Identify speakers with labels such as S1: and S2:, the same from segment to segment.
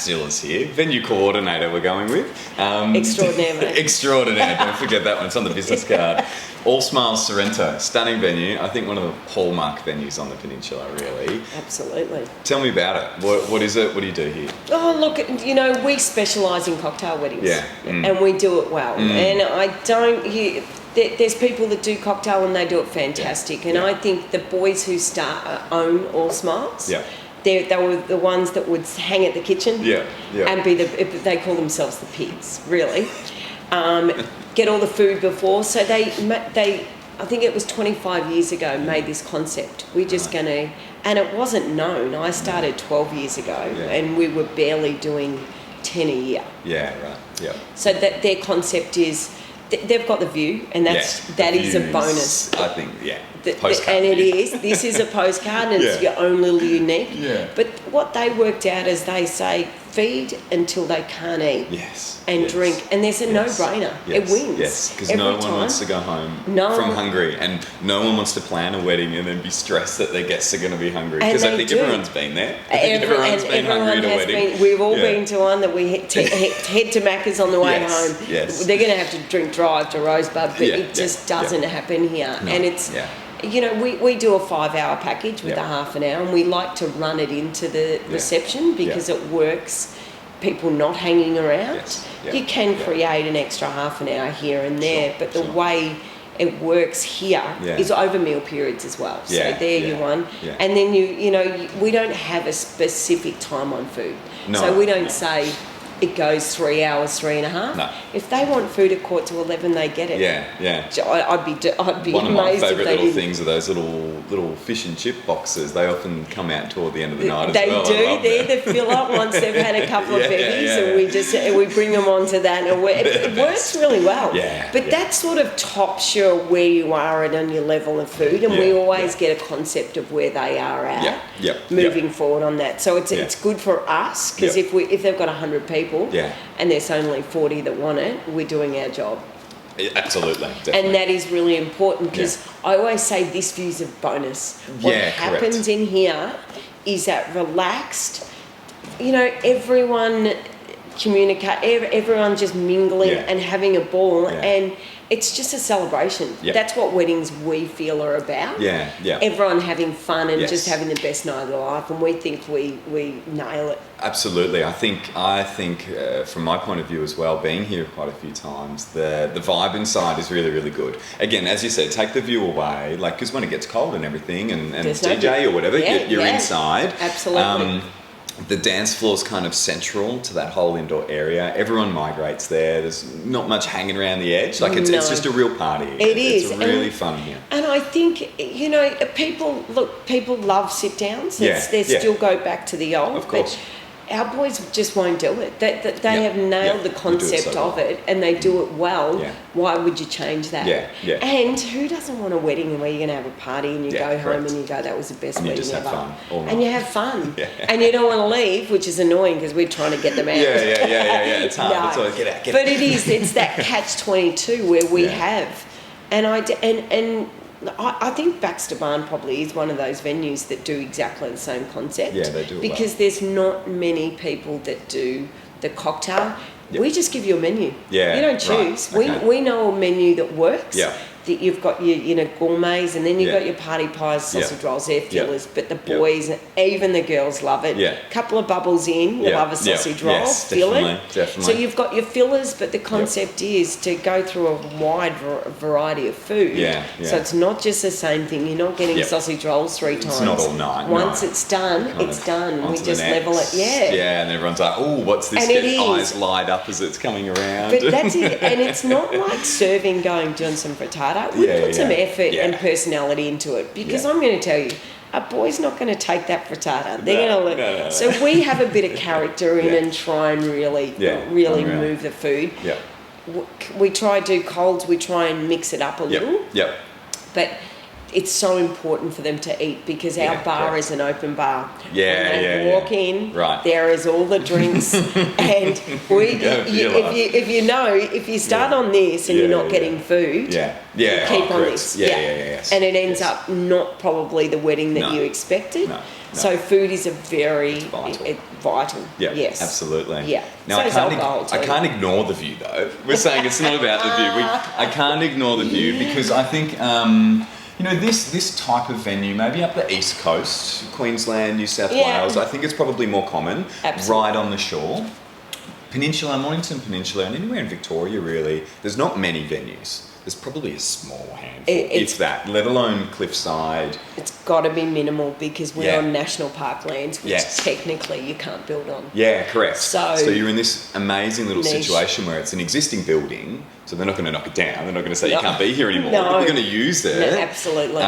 S1: Sillars here, venue coordinator we're going with.
S2: Extraordinaire, mate.
S1: Extraordinaire, don't forget that one, it's on the business card. All Smiles Sorrento, stunning venue. I think one of the hallmark venues on the peninsula, really.
S2: Absolutely.
S1: Tell me about it. What is it? What do you do here?
S2: Oh, look, you know, we specialise in cocktail weddings.
S1: Yeah.
S2: And we do it well. And there's people that do cocktail and they do it fantastic. And I think the boys who own All Smiles, they were the ones that would hang at the kitchen and be they call themselves the pigs, really. Get all the food before. So they I think it was 25 years ago, made this concept. We're just going to, and it wasn't known. I started 12 years ago and we were barely doing 10 a year.
S1: Yeah, right, yeah.
S2: So that their concept is, they've got the view, and that is a bonus.
S1: I think,
S2: and it is. This is a postcard, and it's your own little unique.
S1: Yeah.
S2: But what they worked out is they say feed until they can't eat. And drink, and there's a no-brainer. It wins.
S1: Yes, because no one wants to go home from hungry, and no one wants to plan a wedding and then be stressed that their guests are going to be hungry. Because I think everyone's been there. Everyone's been hungry at a wedding.
S2: We've all been to one that we head to Macca's on the way home.
S1: Yes.
S2: They're going to have to drive to Rosebud, but it just doesn't happen here. No. And it's, you know, we do a 5-hour package with a half an hour, and we like to run it into the reception because it works. People not hanging around. You can create an extra half an hour here and there, but the way it works here is over meal periods as well. So there you one. And then you know, we don't have a specific time on food. So we don't say it goes 3 hours, 3.5.
S1: No.
S2: If they want food at 11:15, they get it. I'd be
S1: one of my
S2: amazed
S1: favourite
S2: if they
S1: little
S2: didn't.
S1: things are those little fish and chip boxes. They often come out toward the end of the night
S2: They
S1: as well.
S2: do. They're the fill-up once they've had a couple of bevies, and we bring them onto that, and it works really well. But that sort of tops you where you are at on your level of food, and we always get a concept of where they are at moving forward on that. So it's good for us, because if they've got 100 people and there's only 40 that want it, we're doing our job.
S1: Absolutely, definitely.
S2: And that is really important, because I always say this view's a bonus. What happens in here is that relaxed, you know, everyone everyone just mingling and having a ball, and it's just a celebration. That's what weddings we feel are about. Everyone having fun and just having the best night of their life, and we think we nail it.
S1: Absolutely. I think from my point of view as well, being here quite a few times, the vibe inside is really, really good. Again, as you said, take the view away, like, because when it gets cold and everything, and DJ or whatever, you're inside.
S2: Absolutely.
S1: The dance floor is kind of central to that whole indoor area. Everyone migrates there. There's not much hanging around the edge. Like, it's just a real party.
S2: It is.
S1: It's really fun here.
S2: And I think, you know, people love sit downs. They still go back to the old.
S1: Of course.
S2: But our boys just won't do it. They have nailed the concept of it, and they do it well. Why would you change that? And who doesn't want a wedding where you're going to have a party and you go home and you go, that was the best wedding ever. And you have fun. And you don't want to leave, which is annoying because we're trying to get them out.
S1: It's hard. It's always get out.
S2: But it is. It's that catch-22 where we have. And I think Baxter Barn probably is one of those venues that do exactly the same concept.
S1: Yeah, they do.
S2: Because there's not many people that do the cocktail. We just give you a menu. You don't choose.
S1: Right.
S2: We know a menu that works. That you've got your gourmets, and then you've got your party pies, sausage rolls, they're fillers. But the boys, even the girls, love it. Couple of bubbles in, you love a sausage roll, fill it.
S1: Definitely.
S2: So you've got your fillers, but the concept is to go through a wide variety of food. So it's not just the same thing. You're not getting sausage rolls 3 times.
S1: It's not all night.
S2: Once it's done, it's done. We just level it.
S1: And everyone's like, oh, what's this? Get eyes light up as it's coming around.
S2: But that's it. And it's not like serving, doing some frittata. We put some effort and personality into it, because I'm going to tell you, a boy's not going to take that frittata. They're going to live. So we have a bit of character in and try and really move the food. We try to do colds. We try and mix it up a little. But it's so important for them to eat, because our bar is an open bar. When they walk in, there is all the drinks, and if you start on this and you're not getting food, keep on this. And it ends up not probably the wedding that you expected. So food is a very vital.
S1: Yeah,
S2: yes,
S1: absolutely.
S2: Yeah.
S1: Now I can't ignore the view though. We're saying it's not about the view. I can't ignore the view because I think this type of venue, maybe up the East Coast, Queensland, New South Wales, I think it's probably more common.
S2: Absolutely.
S1: Right on the shore. Peninsula, Mornington Peninsula, and anywhere in Victoria really, there's not many venues. There's probably a small handful, if that, let alone cliffside.
S2: It's got to be minimal because we're on national park lands, which technically you can't build on.
S1: Yeah, correct.
S2: So
S1: you're in this amazing little situation where it's an existing building, so they're not going to knock it down. They're not going to say you can't be here anymore.
S2: No.
S1: But they're going to use it.
S2: No, absolutely.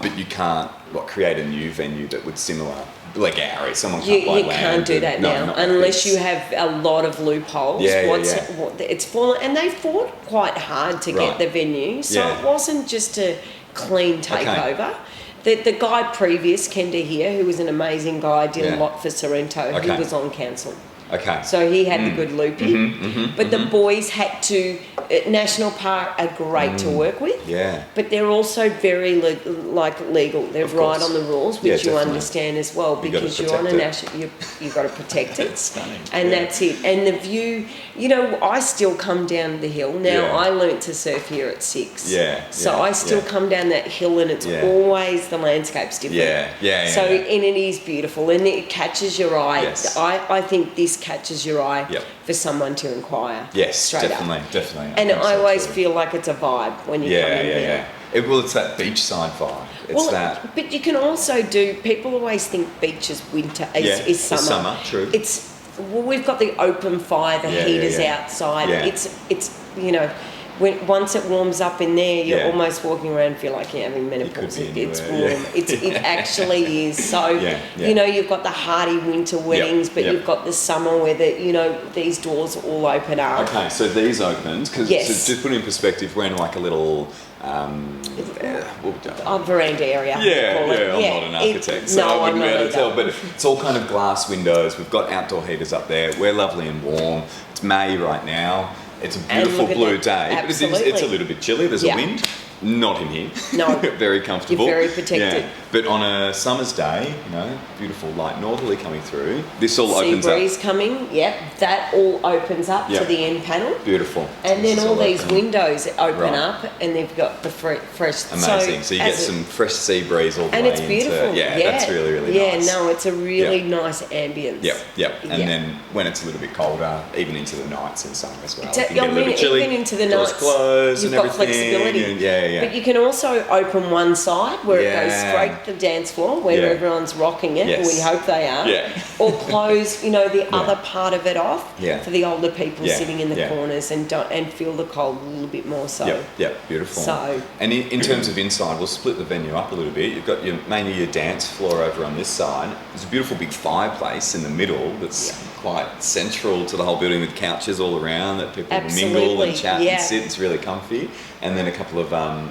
S1: But you can't create a new venue that would similar. Like ours, someone can't buy land.
S2: You can't do that now unless you have a lot of loopholes. It's fallen, and they fought quite hard to get the venue, so it wasn't just a clean takeover. The guy previous, Kenda here, who was an amazing guy, did a lot for Sorrento. He was on council.
S1: Okay.
S2: So he had the good looping. But the boys had to... National Park are great to work with.
S1: Yeah.
S2: But they're also very legal. They're right on the rules, which you understand as well, because you're on a national... You've got to protect it.
S1: It's stunning.
S2: And that's it. And the view... I still come down the hill. Now, I learnt to surf here at 6.
S1: Yeah.
S2: So I still come down that hill and it's always... The landscape's different. So, and it is beautiful and it catches your eye.
S1: Yes.
S2: I think this catches your eye for someone to inquire.
S1: Yes, definitely.
S2: And I always feel like it's a vibe when you come in here.
S1: It's that beachside vibe. That.
S2: But you can also do... People always think beach is winter, is summer.
S1: It's summer, true.
S2: We've got the open fire, the heaters outside.
S1: Yeah.
S2: It's once it warms up in there, you're almost walking around and feel like you're having menopause. It's warm. It actually is. So, you've got the hardy winter weddings, but you've got the summer where these doors all open up.
S1: Okay, so these opened, because to put it in perspective, we're in like a little...
S2: veranda area.
S1: I'm not an architect, so I wouldn't be able to tell. But it's all kind of glass windows. We've got outdoor heaters up there. We're lovely and warm. It's May right now. It's a beautiful blue day. But it's a little bit chilly. There's a wind. Not in here. No. Very comfortable.
S2: You're very protected.
S1: Yeah. But on a summer's day, beautiful light northerly coming through, this all opens up. Sea
S2: breeze coming, that all opens up to the end panel.
S1: Beautiful.
S2: And then all these windows open up and they've got the fresh...
S1: Amazing. So you get some fresh sea breeze all the way
S2: into... And it's beautiful.
S1: That's really, really nice.
S2: Yeah, no, it's a really nice ambience.
S1: Yep. And then when it's a little bit colder, even into the nights in summer as well.
S2: It can get a little bit chilly. Even into the nights,
S1: closed
S2: you've
S1: and
S2: got flexibility. But you can also open one side where it goes straight to the dance floor where everyone's rocking it. We hope they are. Or close, the other part of it off for the older people sitting in the corners and feel the cold a little bit more so.
S1: Beautiful.
S2: So,
S1: and in terms of inside, we'll split the venue up a little bit. You've got mainly your dance floor over on this side. There's a beautiful big fireplace in the middle that's quite central to the whole building with couches all around that people mingle and chat and sit. It's really comfy. And then a couple of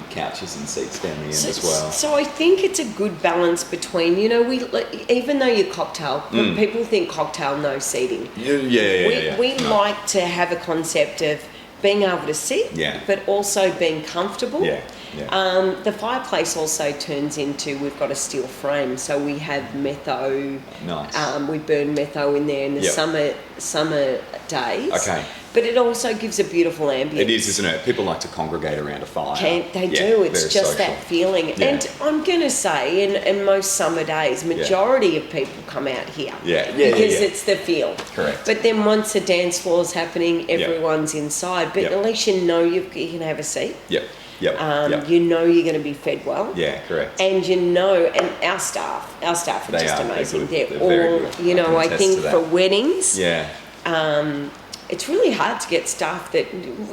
S1: couches and seats down the end as well.
S2: So I think it's a good balance between, even though you're cocktail, people think cocktail, no seating. We like to have a concept of being able to sit, but also being comfortable. The fireplace also turns into, we've got a steel frame, so we have metho.
S1: Nice.
S2: We burn metho in there in the summer days.
S1: Okay.
S2: But it also gives a beautiful ambience.
S1: It is, isn't it? People like to congregate around a fire.
S2: They do. It's just social. That feeling. Yeah. And I'm going to say, in most summer days, majority of people come out here. Because it's the feel.
S1: Correct.
S2: But then once the dance floor is happening, everyone's inside. But at least you can have a seat. You know you're going to be fed well.
S1: Yeah, correct.
S2: And and our staff are just amazing. They're all, good. I think for weddings, it's really hard to get staff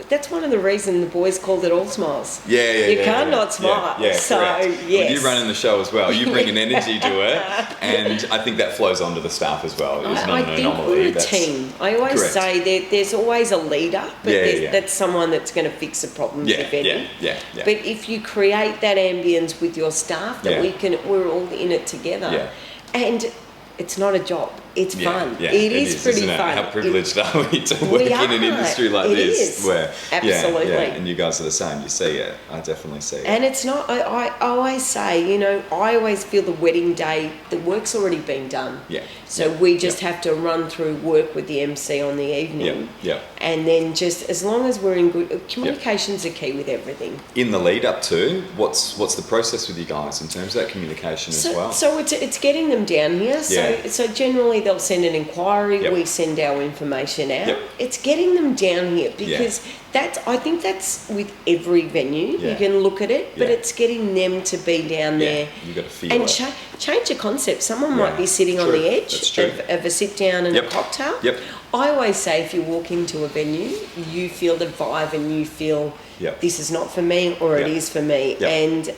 S2: that's one of the reasons the boys called it All Smiles. You can't not smile. So,
S1: well, you running the show as well. You bring an energy to it, and I think that flows onto the staff as well. It's not an anomaly.
S2: We're a team. I always say there's always a leader, but that's someone that's going to fix the problems, if any. But if you create that ambience with your staff, that we're all in it together. And it's not a job. it's fun.
S1: Yeah,
S2: it is pretty
S1: isn't it?
S2: fun.
S1: How privileged are we to work in an industry like this?
S2: Is.
S1: Where,
S2: absolutely.
S1: and you guys are the same. You see it. I definitely see it.
S2: And it's not, I always say, I always feel the wedding day, the work's already been done.
S1: Yeah.
S2: So we just have to run through work with the MC on the evening.
S1: Yeah.
S2: And then just, as long as we're in good, communication's a key with everything.
S1: In the lead up to, what's the process with you guys in terms of that communication as well?
S2: So it's getting them down here. So generally they'll send an inquiry, we send our information out.
S1: Yep.
S2: It's getting them down here because I think that's with every venue. You can look at it, but it's getting them to be down there.
S1: You've got to feel
S2: and
S1: it.
S2: Change the concept. Someone might be sitting on the edge of a sit down and a cocktail.
S1: Yep.
S2: I always say if you walk into a venue, you feel the vibe and you feel this is not for me or it is for me. And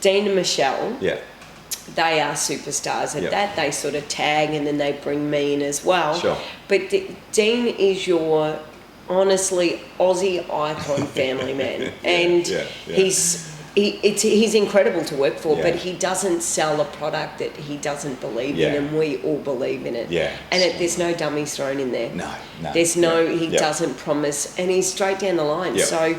S2: Dean and Michelle, they are superstars at that. They sort of tag and then they bring me in as well.
S1: Sure.
S2: But Dean is your honestly Aussie icon family man, and he's incredible to work for, but he doesn't sell a product that he doesn't believe in, and we all believe in it. And there's no dummies thrown in there.
S1: No.
S2: There's he doesn't promise, and he's straight down the line. So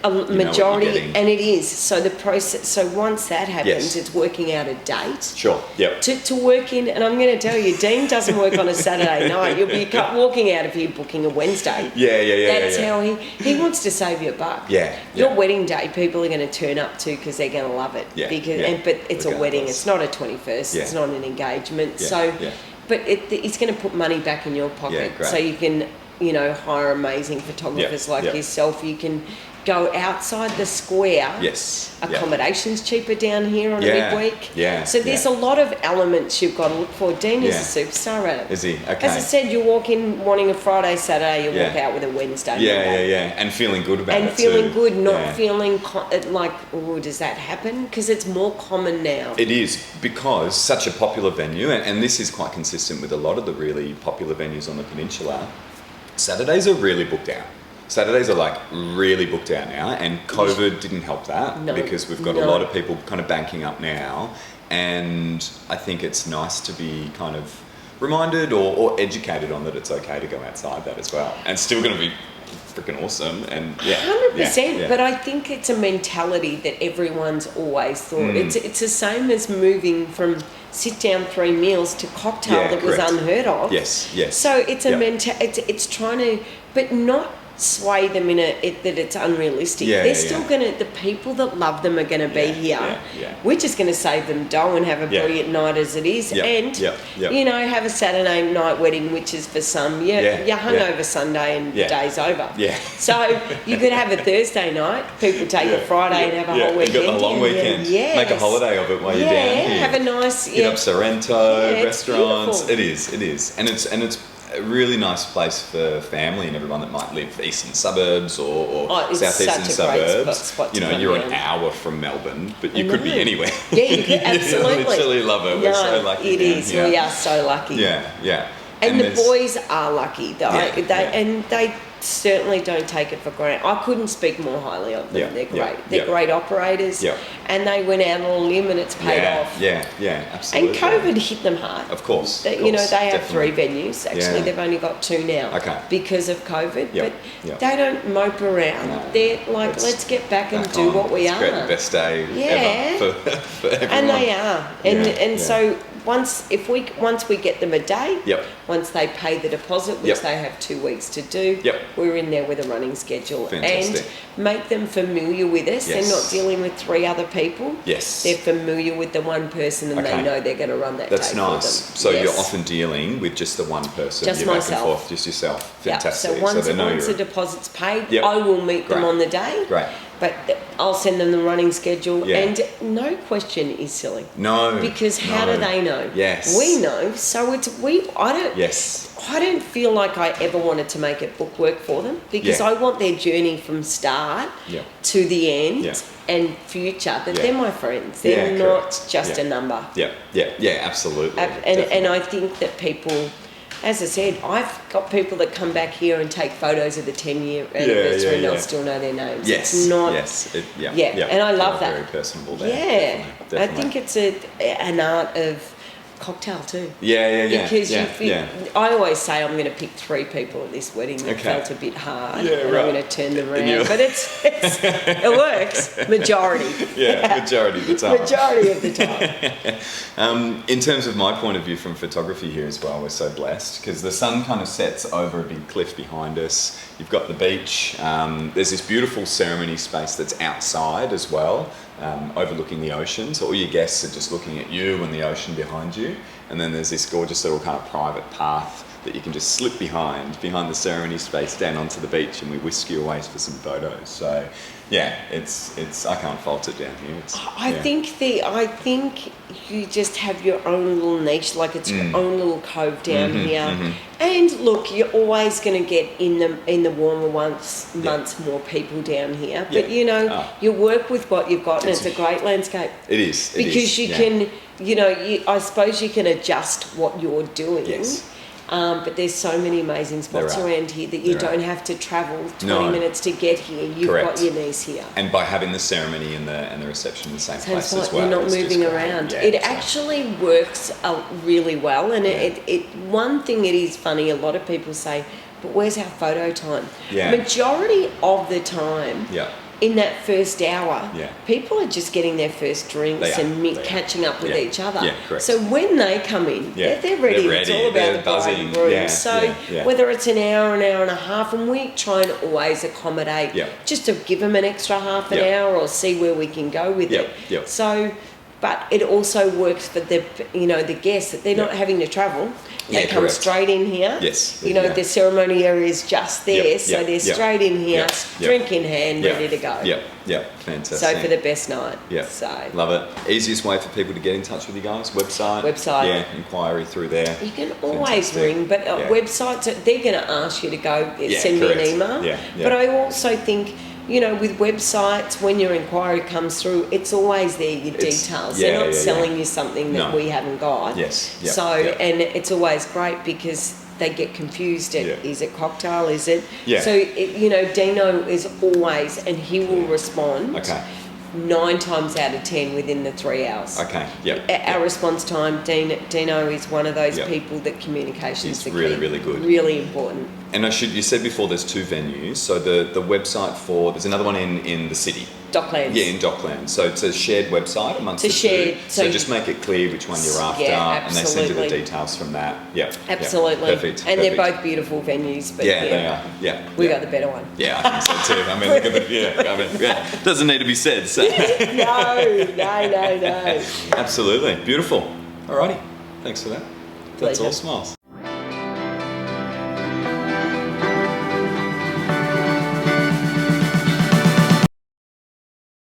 S2: a majority, and it is. So the process. So once that happens, it's working out a date.
S1: Sure. Yep.
S2: To work in, and I'm going to tell you, Dean doesn't work on a Saturday night. You'll be walking out of here booking a Wednesday. That's how he wants to save you a buck. Your wedding day, people are going to turn up to because they're going to love it. But it's a wedding. It's not a 21st. It's not an engagement. But it's going to put money back in your pocket, so you can, hire amazing photographers like yourself. You can go outside the square. Accommodation's cheaper down here on a midweek. So there's a lot of elements you've got to look for. Dean is a superstar at it.
S1: Is he? Okay.
S2: As I said, you walk in wanting a Friday, Saturday, you walk out with a Wednesday. Monday.
S1: And feeling good about it
S2: and feeling good, not feeling like, oh, does that happen? Because it's more common now.
S1: It is, because such a popular venue, and this is quite consistent with a lot of the really popular venues on the peninsula, Saturdays are really booked out. Saturdays are really booked out now, and COVID didn't help that because we've got a lot of people kind of banking up now, and I think it's nice to be kind of reminded or educated on that it's okay to go outside that as well, and still going to be freaking awesome. And
S2: 100%. But I think it's a mentality that everyone's always thought. It's the same as moving from sit down 3 meals to cocktail that was unheard of.
S1: Yes.
S2: So it's a it's trying to, but not sway them in that it's unrealistic. They're still gonna, the people that love them are gonna be here. We're just gonna save them dough and have a brilliant night as it is, and have a Saturday night wedding, which is for some you're hungover Sunday and the day's over. So you could have a Thursday night. People take a Friday and have a whole weekend.
S1: You've got the long weekend. Make a holiday of it while you're down here.
S2: Have a nice
S1: hit up Sorrento restaurants.
S2: It's
S1: It is, and it's a really nice place for family and everyone that might live eastern suburbs or southeastern suburbs.
S2: Spot
S1: you're an hour from Melbourne, but you could be anywhere.
S2: You could absolutely.
S1: Literally love it. We're so lucky.
S2: It is. Here. We are so lucky.
S1: Yeah.
S2: And the boys are lucky. And they certainly don't take it for granted. I couldn't speak more highly of them. They're great. They're great operators. And they went out on a limb and it's paid off.
S1: Absolutely.
S2: And COVID hit them hard.
S1: Of course.
S2: They have 3 venues. Actually, they've only got 2 now because of COVID. But they don't mope around. No. They're like, let's get back and do what we are.
S1: It's the best day ever for everyone.
S2: And they are. And so once we get them a day, once they pay the deposit, which they have 2 weeks to do, we're in there with a running schedule.
S1: Fantastic.
S2: And make them familiar with us. They're not dealing with 3 other people. They're familiar with the one person, and they know they're going to run that day for them.
S1: That's nice. So you're often dealing with just the one person.
S2: Just
S1: you're
S2: myself.
S1: Back and forth, just yourself. Fantastic.
S2: So once the deposit's paid, I will meet them on the day.
S1: Great.
S2: But I'll send them the running schedule, and no question is silly.
S1: No.
S2: Because how do they know?
S1: Yes.
S2: We know, so I don't feel like I ever wanted to make it book work for them, because I want their journey from start to the end and future, that they're my friends. They're not just a number.
S1: Absolutely.
S2: And I think that people, as I said, I've got people that come back here and take photos of the 10-year anniversary and they'll still know their names. It's not... And I love that.
S1: Very personable there.
S2: Definitely. I think it's an art of cocktail too.
S1: Yeah.
S2: Because
S1: yeah.
S2: I always say I'm going to pick 3 people at this wedding that felt a bit hard.
S1: Yeah,
S2: and
S1: right.
S2: I'm going to turn them around. But it works. Majority.
S1: Yeah, majority of the time.
S2: Majority of the time.
S1: In terms of my point of view from photography here as well, we're so blessed because the sun kind of sets over a big cliff behind us. You've got the beach. There's this beautiful ceremony space that's outside as well, overlooking the ocean. So all your guests are just looking at you and the ocean behind you. And then there's this gorgeous little kind of private path that you can just slip behind the ceremony space down onto the beach, and we whisk you away for some photos. So yeah, it's I can't fault it down here.
S2: I think you just have your own little niche, like it's your own little cove down here. And look, you're always going to get in the warmer months more people down here. But you work with what you've got, and it's a great landscape.
S1: It is
S2: because you can, I suppose you can adjust what you're doing.
S1: Yes.
S2: But there's so many amazing spots around here that you don't have to travel 20 minutes to get here. You've got your niece here.
S1: And by having the ceremony and the reception in the same place as well.
S2: You're not moving around.
S1: Yeah,
S2: it actually works really well. And one thing it is funny, a lot of people say, but where's our photo time?
S1: Yeah.
S2: Majority of the time, in that first hour,
S1: Yeah.
S2: people are just getting their first drinks and catching up with each other.
S1: Yeah, correct.
S2: So when they come in, they're ready. It's all about the bride and groom. Whether it's an hour and a half, and we try and always accommodate just to give them an extra half an hour or see where we can go with it. So, but it also works for the guests that they're not having to travel. They come straight in here.
S1: Yes.
S2: The ceremony area is just there, so they're straight in here, drink in hand, ready to go.
S1: Fantastic.
S2: So for the best night. So
S1: love it. Easiest way for people to get in touch with you guys? Website. Yeah, inquiry through there.
S2: You can always ring, but websites, they're going to ask you to go send me an email. But I also think, with websites, when your inquiry comes through, it's always there, your details. They're not selling you something that we haven't got. And it's always great because they get confused at, is it cocktail, is it? So, Dino is always, and he will respond. 9 times out of 10 within the 3 hours. Our response time, Dino is one of those people that communications is
S1: really good.
S2: Really important.
S1: And you said before there's 2 venues. So the website there's another one in the city.
S2: Docklands.
S1: Yeah, in Docklands. So it's a shared website amongst the 2. So just make it clear which one you're after, and they send you the details from that.
S2: Absolutely.
S1: Perfect.
S2: And they're both beautiful venues. But
S1: they are.
S2: We got the better one.
S1: Yeah, I think so too. I mean, look at the doesn't need to be said. So.
S2: No.
S1: Absolutely. Beautiful. Alrighty. Thanks for that. That's
S2: Pleasure.
S1: All Smiles.